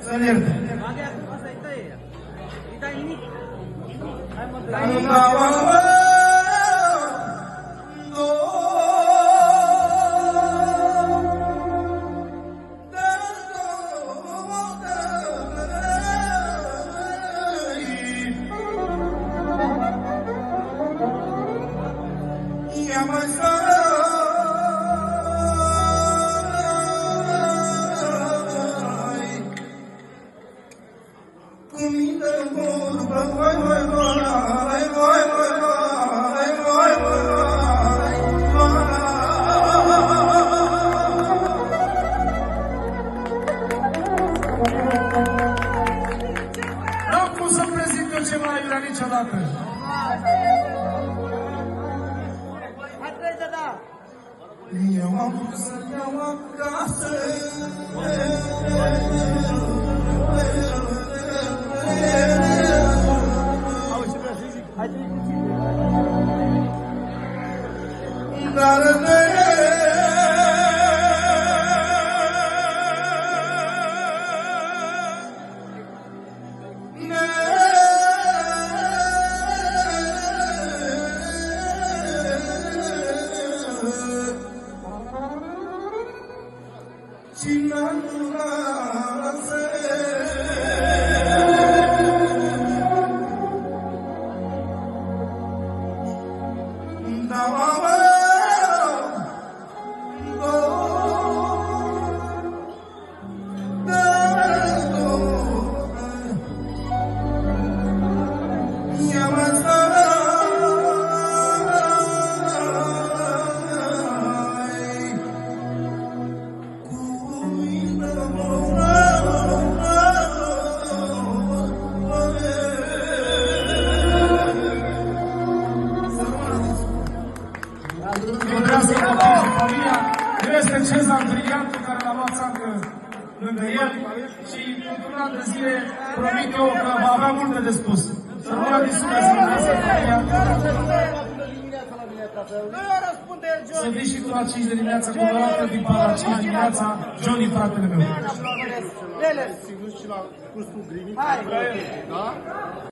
Să-l ierte. Asta-i tăie. Îi dai nimic. Hai mă, N-am cum să prezint eu ceva aiurea niciodată. hai trece, da. Eu am vrut să-mi iau acasă. Auzi ce vreau să zic? Hai trece puțin. Dar este Cezar Brigantul care l-a luat țancă lângă el și într-un an de zile promit eu că va avea multe de spus. Să rămână din suflet să rămânească familia. Să vii și tu la 5 de dimineața cu dorată din par la 5 dimineața, Johnny, fratele meu. Hai!